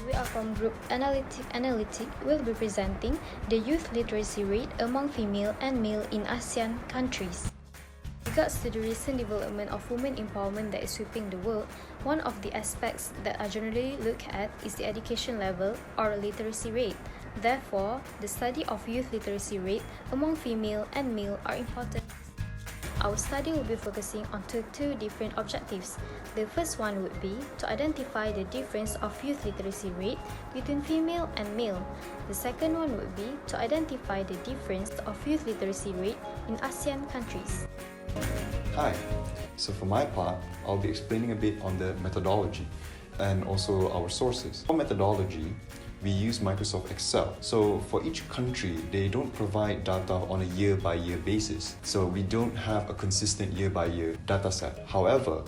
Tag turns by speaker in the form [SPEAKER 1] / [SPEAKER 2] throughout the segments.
[SPEAKER 1] we are from group Analitik will be presenting the youth literacy rate among female and male in ASEAN countries. Regards to the recent development of women empowerment that is sweeping the world, one of the aspects that are generally looked at is the education level or literacy rate. Therefore, the study of youth literacy rate among female and male are important. Our study will be focusing on two different objectives. The first one would be to identify the difference of youth literacy rate between female and male. The second one would be to identify the difference of youth literacy rate in ASEAN countries.
[SPEAKER 2] Hi, so for my part, I'll be explaining a bit on the methodology and also our sources. For methodology, we use Microsoft Excel. So for each country, they don't provide data on a year-by-year basis. So we don't have a consistent year-by-year data set. However,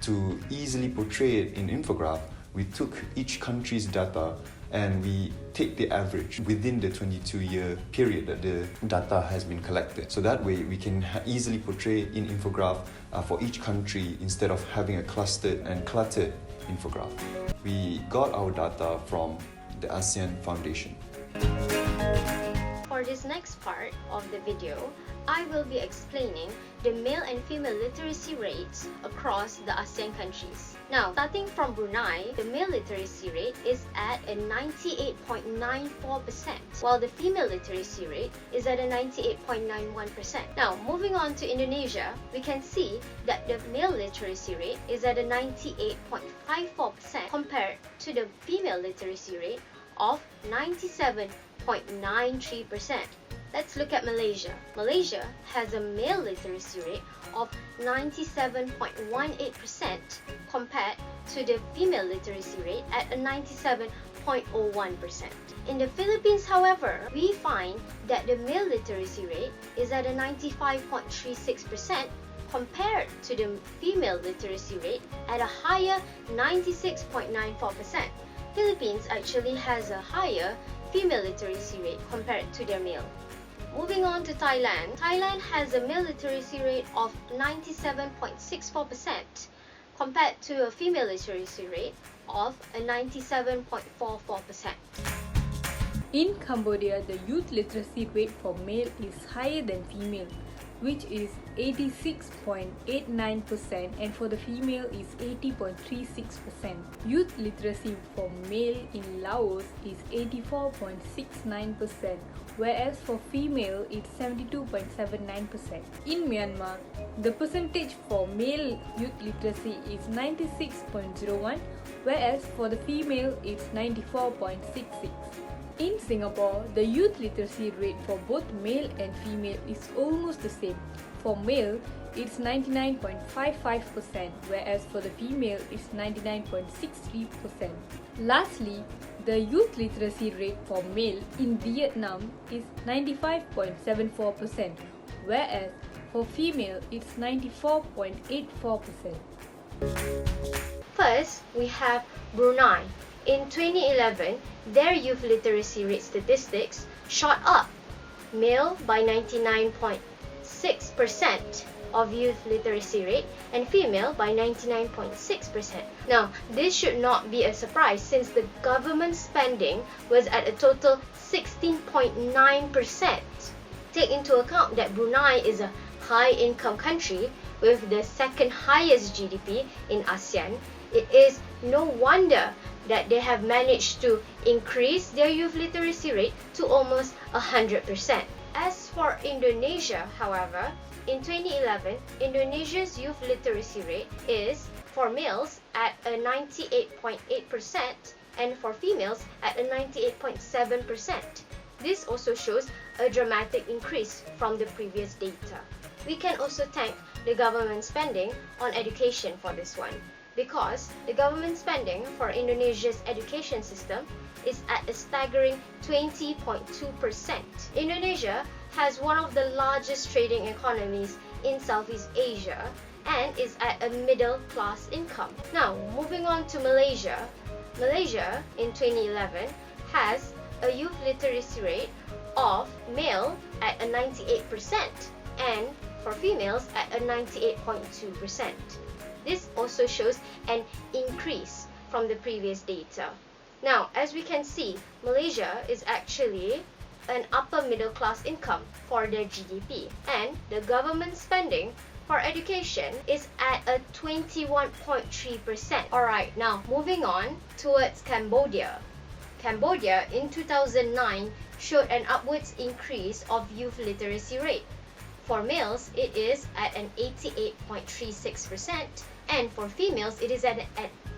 [SPEAKER 2] to easily portray it in infograph, we took each country's data and we take the average within the 22-year period that the data has been collected. So that way we can easily portray in infograph for each country instead of having a clustered and cluttered infograph. We got our data from the ASEAN Foundation.
[SPEAKER 3] For this next part of the video, I will be explaining the male and female literacy rates across the ASEAN countries. Now, starting from Brunei, the male literacy rate is at a 98.94%, while the female literacy rate is at a 98.91%. Now, moving on to Indonesia, we can see that the male literacy rate is at a 98.54% compared to the female literacy rate of 97.93%. Let's look at Malaysia. Malaysia has a male literacy rate of 97.18% compared to the female literacy rate at a 97.01%. In the Philippines, however, we find that the male literacy rate is at a 95.36% compared to the female literacy rate at a higher 96.94%. Philippines actually has a higher female literacy rate compared to their male. Moving on to Thailand. Thailand has a male literacy rate of 97.64% compared to a female literacy rate of a 97.44%.
[SPEAKER 4] In Cambodia, the youth literacy rate for male is higher than female, which is 86.89%, and for the female is 80.36%. Youth literacy for male in Laos is 84.69%, whereas for female it's 72.79%. In Myanmar, the percentage for male youth literacy is 96.01%, whereas for the female it's 94.66%. In Singapore, the youth literacy rate for both male and female is almost the same. For male, it's 99.55%, whereas for the female, it's 99.63%. Lastly, the youth literacy rate for male in Vietnam is 95.74%, whereas for female, it's 94.84%.
[SPEAKER 3] First, we have Brunei. In 2011, their youth literacy rate statistics shot up. Male by 99.6% of youth literacy rate and female by 99.6%. Now, this should not be a surprise since the government spending was at a total 16.9%. Take into account that Brunei is a high-income country with the second highest GDP in ASEAN. It is no wonder that they have managed to increase their youth literacy rate to almost 100%. As for Indonesia, however, in 2011, Indonesia's youth literacy rate is for males at a 98.8% and for females at a 98.7%. This also shows a dramatic increase from the previous data. We can also thank the government spending on education for this one, because the government spending for Indonesia's education system is at a staggering 20.2%. Indonesia has one of the largest trading economies in Southeast Asia and is at a middle-class income. Now, moving on to Malaysia. Malaysia in 2011 has a youth literacy rate of male at a 98% and for females at a 98.2%. This also shows an increase from the previous data. Now, as we can see, Malaysia is actually an upper middle class income for their GDP, and the government spending for education is at a 21.3%. Alright, now moving on towards Cambodia. Cambodia in 2009 showed an upwards increase of youth literacy rate. For males, it is at an 88.36%, and for females, it is at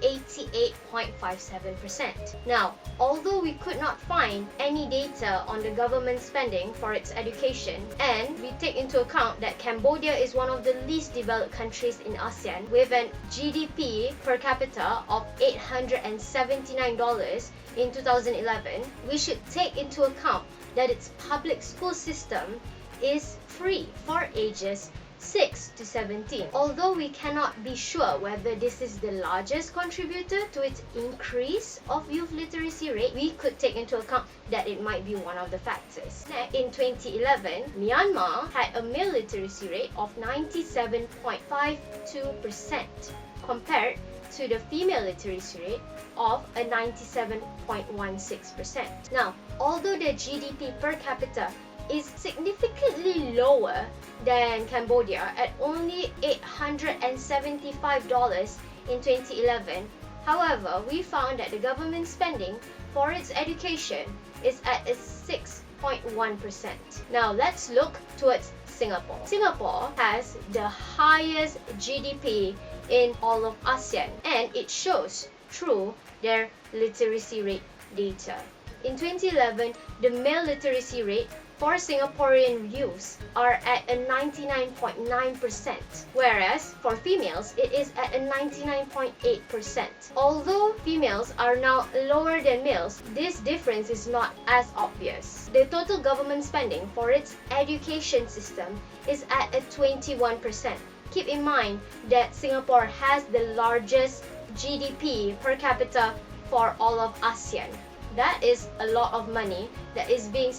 [SPEAKER 3] 88.57%. Now, although we could not find any data on the government spending for its education, and we take into account that Cambodia is one of the least developed countries in ASEAN with an GDP per capita of $879 in 2011, we should take into account that its public school system is free for ages 6 to 17. Although we cannot be sure whether this is the largest contributor to its increase of youth literacy rate, we could take into account that it might be one of the factors. In 2011, Myanmar had a male literacy rate of 97.52% compared to the female literacy rate of a 97.16%. Now, although the GDP per capita is significantly lower than Cambodia at only $875 in 2011. However, we found that the government spending for its education is at a 6.1%. Now let's look towards Singapore. Singapore has the highest GDP in all of ASEAN, and it shows through their literacy rate data. In 2011, the male literacy rate for Singaporean youths are at a 99.9%, whereas for females, it is at a 99.8%. Although females are now lower than males, this difference is not as obvious. The total government spending for its education system is at a 21%. Keep in mind that Singapore has the largest GDP per capita for all of ASEAN. That is a lot of money that is being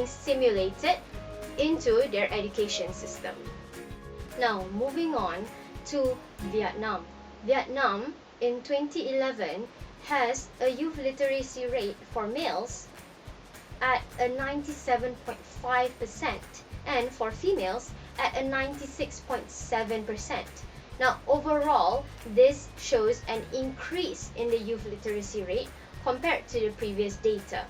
[SPEAKER 3] simulated into their education system. Now, moving on to Vietnam. Vietnam in 2011 has a youth literacy rate for males at a 97.5% and for females at a 96.7%. Now, overall, this shows an increase in the youth literacy rate compared to the previous data.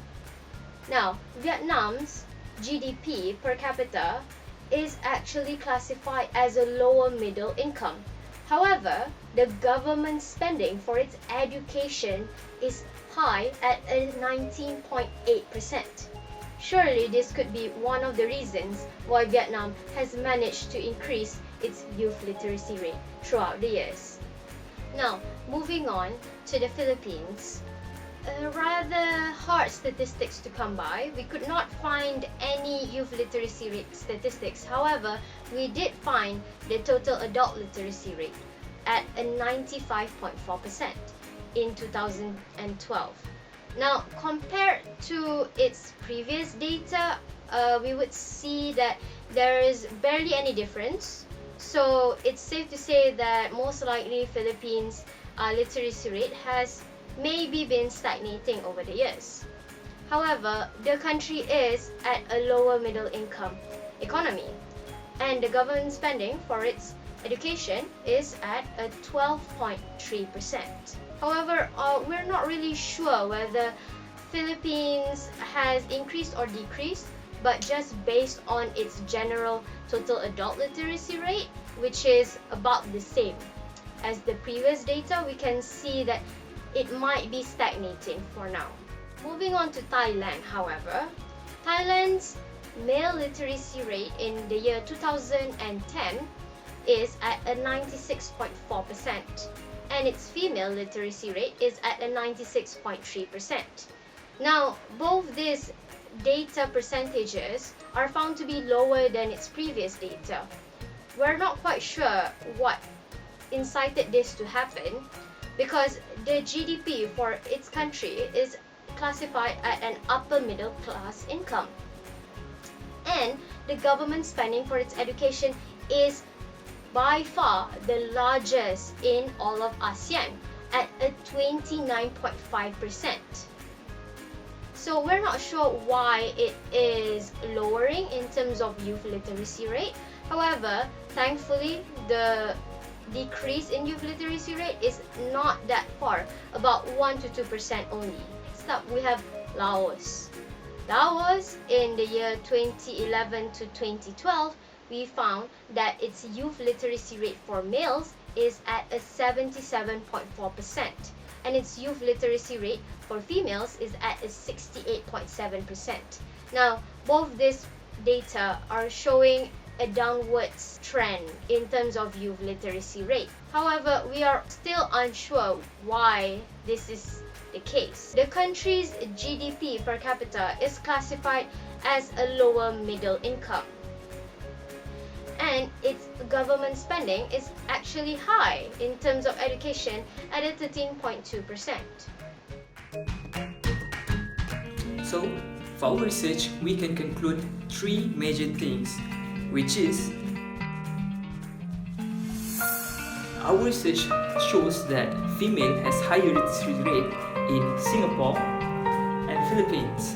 [SPEAKER 3] Now, Vietnam's GDP per capita is actually classified as a lower middle income. However, the government spending for its education is high at a 19.8%. Surely this could be one of the reasons why Vietnam has managed to increase its youth literacy rate throughout the years. Now, moving on to the Philippines. Rather hard statistics to come by. We could not find any youth literacy rate statistics. However, we did find the total adult literacy rate at a 95.4% in 2012. Now, compared to its previous data, we would see that there is barely any difference. So it's safe to say that most likely Philippines' literacy rate has maybe been stagnating over the years. However, the country is at a lower middle income economy, and the government spending for its education is at a 12.3%. However, we're not really sure whether Philippines has increased or decreased, but just based on its general total adult literacy rate, which is about the same as the previous data, we can see that it might be stagnating for now. Moving on to Thailand, however, Thailand's male literacy rate in the year 2010 is at a 96.4%, and its female literacy rate is at a 96.3%. Now, both these data percentages are found to be lower than its previous data. We're not quite sure what incited this to happen, because the GDP for its country is classified at an upper middle class income. And the government spending for its education is by far the largest in all of ASEAN, at a 29.5%. So we're not sure why it is lowering in terms of youth literacy rate. However, thankfully, the decrease in youth literacy rate is not that far, about 1 to 2% only. Next up, we have Laos. Laos, in the year 2011 to 2012, we found that its youth literacy rate for males is at a 77.4%, and its youth literacy rate for females is at a 68.7%. Now, both these data are showing a downwards trend in terms of youth literacy rate. However, we are still unsure why this is the case. The country's GDP per capita is classified as a lower middle income, and its government spending is actually high in terms of education at a 13.2%.
[SPEAKER 5] So, for our research, we can conclude three major things, which is our research shows that female has higher literacy rate in Singapore and Philippines,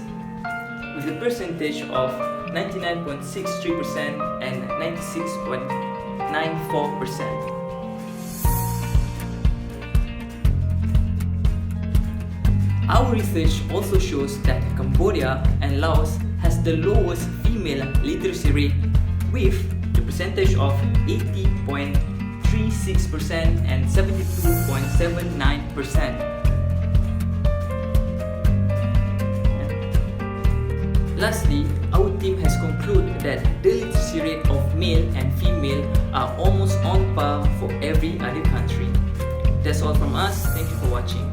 [SPEAKER 5] with a percentage of 99.63% and 96.94%. Our research also shows that Cambodia and Laos has the lowest female literacy rate, with the percentage of 80.36% and 72.79%. Lastly, our team has concluded that the literacy rate of male and female are almost on par for every other country. That's all from us. Thank you for watching.